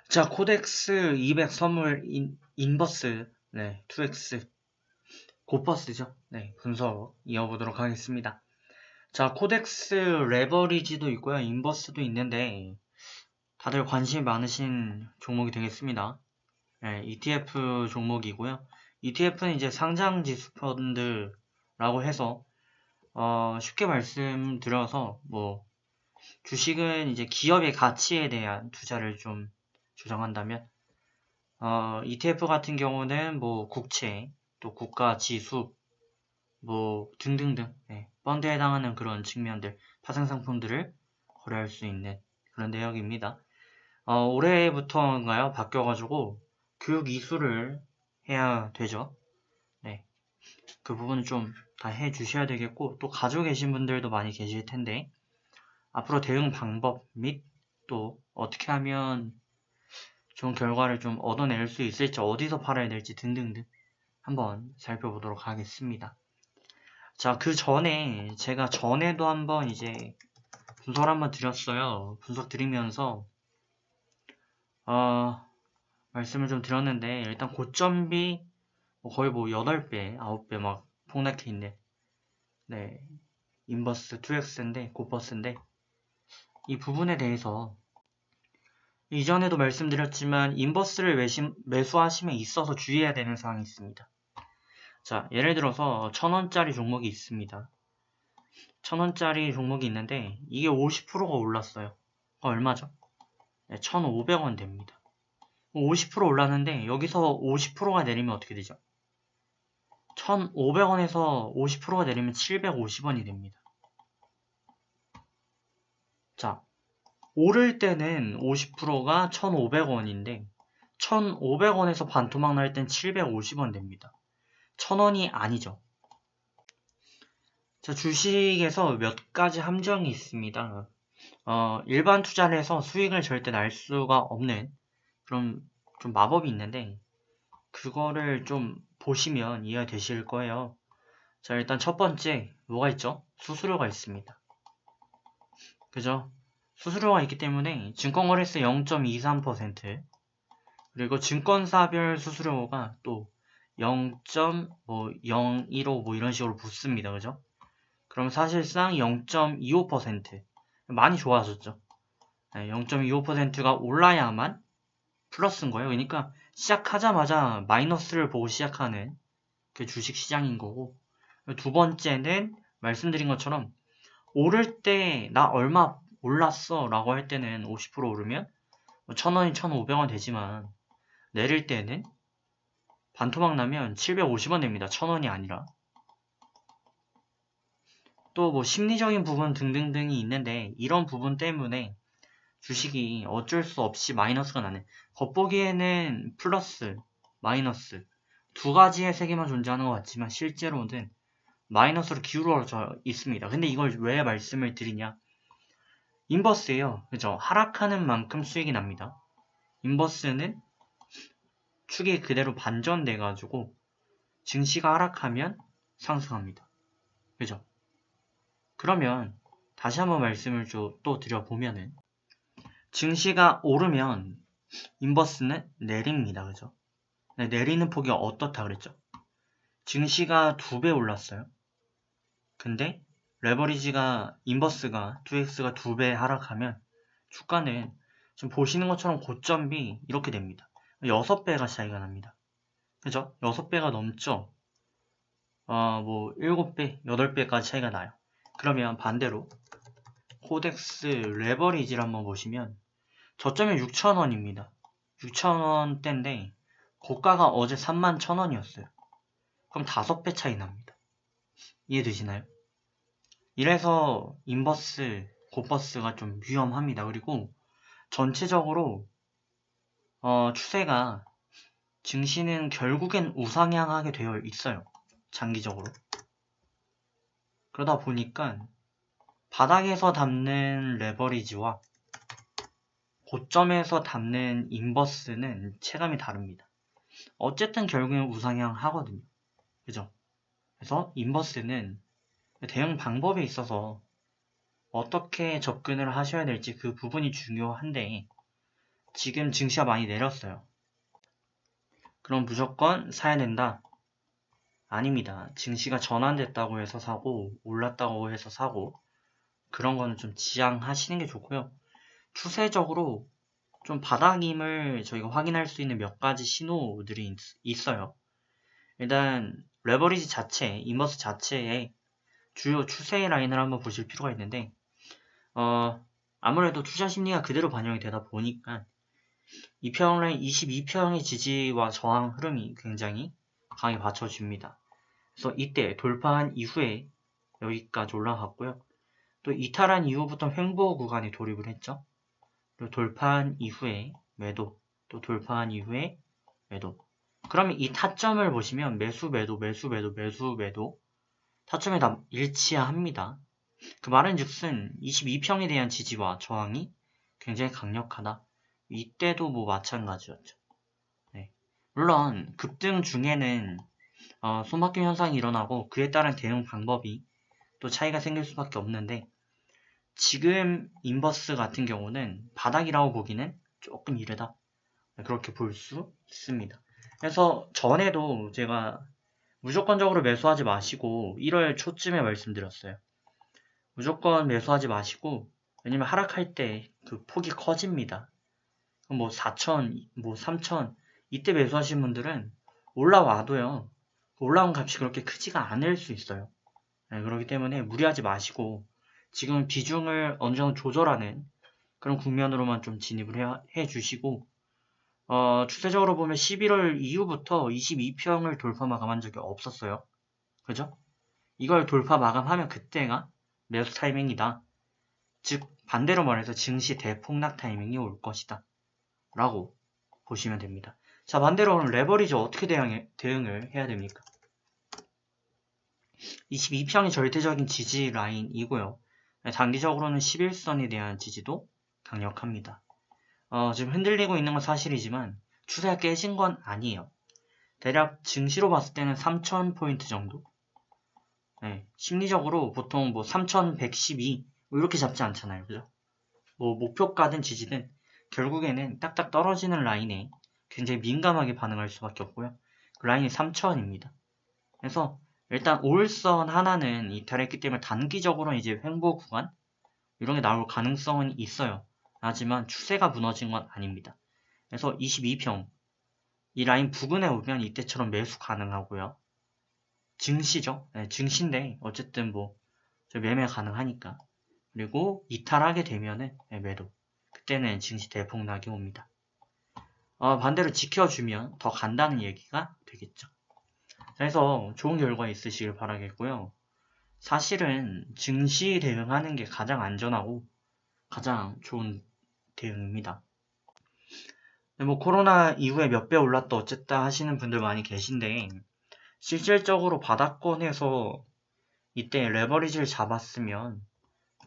자, 코덱스 200 선물 인버스, 네, 2x, 고버스죠. 네, 분석 이어보도록 하겠습니다. 자, 코덱스 레버리지도 있고요, 인버스도 있는데, 다들 관심이 많으신 종목이 되겠습니다. 네, ETF 종목이고요. ETF는 이제 상장 지수 펀드라고 해서, 쉽게 말씀드려서, 주식은 이제 기업의 가치에 대한 투자를 좀 조정한다면, ETF 같은 경우는 국채, 또 국가 지수, 등등등, 펀드에 해당하는 그런 측면들, 파생 상품들을 거래할 수 있는 그런 내역입니다. 올해부터인가요? 바뀌어가지고 교육 이수를 해야 되죠. 네, 그 부분은 좀 다 해주셔야 되겠고, 또 가지고 계신 분들도 많이 계실 텐데, 앞으로 대응 방법 및 또 어떻게 하면 좋은 결과를 좀 얻어낼 수 있을지, 어디서 팔아야 될지 등등등 한번 살펴보도록 하겠습니다. 자, 그 전에 제가 전에도 한번 이제 분석을 한번 드렸어요. 분석 드리면서 말씀을 좀 드렸는데, 일단 고점비 거의 8배, 9배 막 폭락해 있네. 네, 인버스 2x인데 고버스인데, 이 부분에 대해서 이전에도 말씀드렸지만 인버스를 매수하심에 있어서 주의해야 되는 사항이 있습니다. 자, 예를 들어서 1000원짜리 종목이 있습니다. 1000원짜리 종목이 있는데 이게 50%가 올랐어요. 얼마죠? 네, 1500원 됩니다. 50% 올랐는데 여기서 50%가 내리면 어떻게 되죠? 1500원에서 50%가 내리면 750원이 됩니다. 자, 오를 때는 50%가 1500원인데 1500원에서 반토막 날 땐 750원 됩니다. 1000원이 아니죠. 자, 주식에서 몇 가지 함정이 있습니다. 일반 투자를 해서 수익을 절대 날 수가 없는 그런 좀 마법이 있는데, 그거를 좀 보시면 이해가 되실 거예요. 자, 일단 첫 번째, 뭐가 있죠? 수수료가 있습니다. 그죠? 수수료가 있기 때문에 증권거래세 0.23%, 그리고 증권사별 수수료가 또 0.015 이런 식으로 붙습니다. 그죠? 그럼 사실상 0.25%, 많이 좋아졌죠. 0.25%가 올라야만 플러스인 거예요. 그러니까 시작하자마자 마이너스를 보고 시작하는 그 주식 시장인 거고, 두 번째는 말씀드린 것처럼 오를 때 나 얼마 올랐어 라고 할 때는 50% 오르면 1000원이 1500원 되지만, 내릴 때는 반토막 나면 750원 됩니다. 1000원이 아니라. 또 심리적인 부분 등등등이 있는데, 이런 부분 때문에 주식이 어쩔 수 없이 마이너스가 나는, 겉보기에는 플러스, 마이너스 두 가지의 세계만 존재하는 것 같지만 실제로는 마이너스로 기울어져 있습니다. 근데 이걸 왜 말씀을 드리냐? 인버스예요. 그죠? 하락하는 만큼 수익이 납니다. 인버스는 축이 그대로 반전돼 가지고 증시가 하락하면 상승합니다. 그죠? 그러면 다시 한번 말씀을 또 드려보면은, 증시가 오르면 인버스는 내립니다. 그죠? 네, 내리는 폭이 어떻다 그랬죠? 증시가 2배 올랐어요. 근데 레버리지가, 인버스가 2x가 2배 하락하면 주가는 지금 보시는 것처럼 고점비 이렇게 됩니다. 6배가 차이가 납니다. 그죠? 6배가 넘죠? 7배, 8배까지 차이가 나요. 그러면 반대로 코덱스 레버리지를 한번 보시면 저점이 6,000원입니다. 6,000원대인데 고가가 어제 31,000원이었어요. 그럼 5배 차이 납니다. 이해되시나요? 이래서 인버스, 고버스가 좀 위험합니다. 그리고 전체적으로 추세가, 증시는 결국엔 우상향하게 되어 있어요. 장기적으로. 그러다 보니까 바닥에서 담는 레버리지와 고점에서 담는 인버스는 체감이 다릅니다. 어쨌든 결국엔 우상향 하거든요. 그죠? 그래서 인버스는 대응 방법에 있어서 어떻게 접근을 하셔야 될지 그 부분이 중요한데, 지금 증시가 많이 내렸어요. 그럼 무조건 사야 된다? 아닙니다. 증시가 전환됐다고 해서 사고, 올랐다고 해서 사고, 그런 거는 좀 지양하시는 게 좋고요. 추세적으로 좀 바닥임을 저희가 확인할 수 있는 몇 가지 신호들이 있어요. 일단 레버리지 자체, 인버스 자체의 주요 추세 라인을 한번 보실 필요가 있는데 아무래도 투자 심리가 그대로 반영이 되다 보니까 2평 라인 22평의 지지와 저항 흐름이 굉장히 강하게 받쳐줍니다. 그래서 이때 돌파한 이후에 여기까지 올라갔고요. 또 이탈한 이후부터 횡보 구간에 돌입을 했죠. 그리고 돌파한 이후에 매도, 또 돌파한 이후에 매도. 그러면 이 타점을 보시면 매수, 매도, 매수, 매도, 매수, 매도 타점이 다 일치합니다. 그 말은즉슨 22평에 대한 지지와 저항이 굉장히 강력하다. 이때도 뭐 마찬가지였죠. 네. 물론 급등 중에는 손바뀜 현상이 일어나고 그에 따른 대응 방법이 또 차이가 생길 수밖에 없는데 지금 인버스 같은 경우는 바닥이라고 보기는 조금 이르다. 그렇게 볼 수 있습니다. 그래서 전에도 제가 무조건적으로 매수하지 마시고 1월 초쯤에 말씀드렸어요. 무조건 매수하지 마시고 왜냐면 하락할 때 그 폭이 커집니다. 뭐 4천, 뭐 3천 이때 매수하신 분들은 올라와도요. 올라온 값이 그렇게 크지가 않을 수 있어요. 네, 그렇기 때문에 무리하지 마시고 지금 비중을 어느 정도 조절하는 그런 국면으로만 좀 진입을 해 주시고 추세적으로 보면 11월 이후부터 22평을 돌파 마감한 적이 없었어요. 그죠? 이걸 돌파 마감하면 그때가 매수 타이밍이다. 즉 반대로 말해서 증시 대폭락 타이밍이 올 것이다. 라고 보시면 됩니다. 자, 반대로 레버리지 어떻게 대응을 해야 됩니까? 22평이 절대적인 지지 라인이고요. 단기적으로는 11선에 대한 지지도 강력합니다. 지금 흔들리고 있는 건 사실이지만 추세가 깨진 건 아니에요. 대략 증시로 봤을 때는 3,000포인트 정도? 네, 심리적으로 보통 뭐 3,112 뭐 이렇게 잡지 않잖아요. 그죠? 뭐 목표가든 지지든 결국에는 딱딱 떨어지는 라인에 굉장히 민감하게 반응할 수밖에 없고요. 그 라인이 3,000입니다. 그래서 일단 5일선 하나는 이탈했기 때문에 단기적으로는 이제 횡보 구간 이런 게 나올 가능성은 있어요. 하지만 추세가 무너진 건 아닙니다. 그래서 22평 이 라인 부근에 오면 이때처럼 매수 가능하고요. 증시죠. 네, 증시인데 어쨌든 뭐 매매 가능하니까. 그리고 이탈하게 되면은 매도. 그때는 증시 대폭락이 옵니다. 반대로 지켜주면 더 간다는 얘기가 되겠죠. 그래서 좋은 결과 있으시길 바라겠고요. 사실은 증시 대응하는 게 가장 안전하고 가장 좋은 대응입니다. 뭐 코로나 이후에 몇 배 올랐다 어쨌다 하시는 분들 많이 계신데 실질적으로 바닥권에서 이때 레버리지를 잡았으면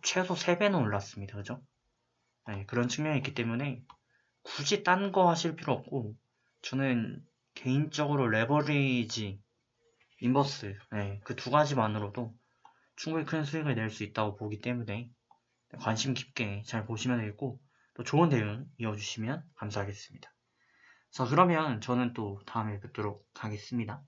최소 3배는 올랐습니다. 그죠? 네, 그런 측면이 있기 때문에 굳이 딴 거 하실 필요 없고 저는 개인적으로 레버리지, 인버스 그 두 가지만으로도 충분히 큰 수익을 낼 수 있다고 보기 때문에 관심 깊게 잘 보시면 되겠고 또 좋은 대응 이어주시면 감사하겠습니다. 자, 그러면 저는 또 다음에 뵙도록 하겠습니다.